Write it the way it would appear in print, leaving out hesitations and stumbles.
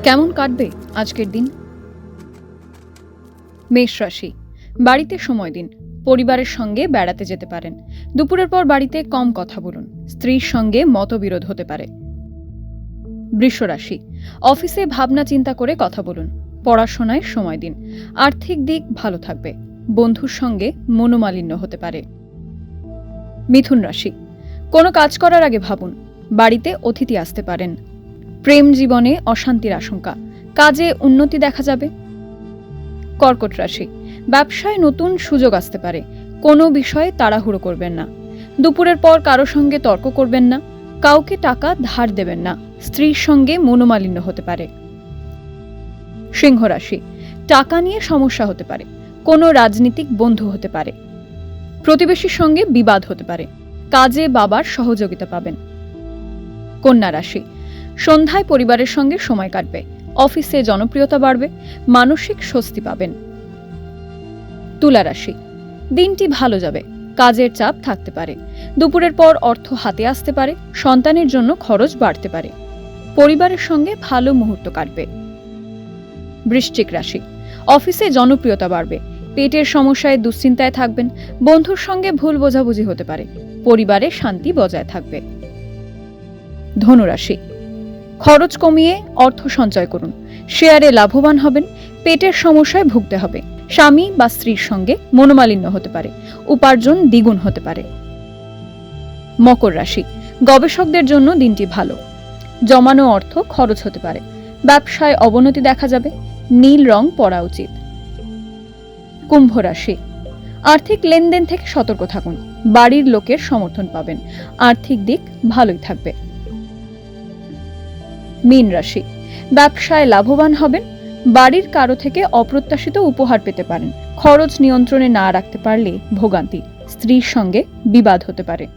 কেমন কাটবে আজকের দিন? মেষ রাশি, বাড়িতে সময় দিন। পরিবারের সঙ্গে বেড়াতে যেতে পারেন। দুপুরের পর বাড়িতে কম কথা বলুন। স্ত্রীর সঙ্গে মতবিরোধ হতে পারে। বৃষ রাশি, অফিসে ভাবনা চিন্তা করে কথা বলুন। পড়াশোনায় সময় দিন। আর্থিক দিক ভালো থাকবে। বন্ধুর সঙ্গে মনোমালিন্য হতে পারে। মিথুন রাশি, কোনো কাজ করার আগে ভাবুন। বাড়িতে অতিথি আসতে পারেন। প্রেম জীবনে অশান্তির আশঙ্কা। কাজে উন্নতি দেখা যাবে। কর্কট রাশি, ব্যবসায় নতুন সুযোগ আসতে পারে। কোনো বিষয়ে তাড়াহুড়ো করবেন না। দুপুরের পর কারো সঙ্গে তর্ক করবেন না। কাউকে টাকা ধার দেবেন না। স্ত্রীর সঙ্গে মনোমালিন্য হতে পারে। সিংহ রাশি, টাকা নিয়ে সমস্যা হতে পারে। কোনো রাজনীতিক বন্ধু হতে পারে। প্রতিবেশীর সঙ্গে বিবাদ হতে পারে। কাজে বাবার সহযোগিতা পাবেন। কন্যা রাশি, সন্ধ্যায় পরিবারের সঙ্গে সময় কাটবে। অফিসে জনপ্রিয়তা বাড়বে। মানসিক স্বস্তি পাবেন। তুলা রাশি, দিনটি ভালো যাবে। কাজের চাপ থাকতে পারে। দুপুরের পর অর্থ হাতে আসতে পারে। সন্তানের জন্য খরচ বাড়তে পারে। পরিবারের সঙ্গে ভালো মুহূর্ত কাটবে। বৃশ্চিক রাশি, অফিসে জনপ্রিয়তা বাড়বে। পেটের সমস্যায় দুশ্চিন্তায় থাকবেন। বন্ধুর সঙ্গে ভুল বোঝাবুঝি হতে পারে। পরিবারে শান্তি বজায় থাকবে। ধনুরাশি, খরচ কমিয়ে অর্থ সঞ্চয় করুন। শেয়ারে লাভবান হবেন। পেটের সমস্যায় ভুগতে হবে। স্বামী বা স্ত্রীর সঙ্গে মনোমালিন্য হতে পারে। উপার্জন দ্বিগুণ হতে পারে। মকর রাশি, গবেষকদের জন্য দিনটি ভালো। জমানো অর্থ খরচ হতে পারে। ব্যবসায় অবনতি দেখা যাবে। নীল রং পরা উচিত। কুম্ভ রাশি, আর্থিক লেনদেন থেকে সতর্ক থাকুন। বাড়ির লোকের সমর্থন পাবেন। আর্থিক দিক ভালোই থাকবে। মীন রাশি, ব্যবসায় লাভবান হবেন। বাড়ির কারো থেকে অপ্রত্যাশিত উপহার পেতে পারেন। খরচ নিয়ন্ত্রণে না রাখতে পারলে ভোগান্তি। স্ত্রীর সঙ্গে বিবাদ হতে পারে।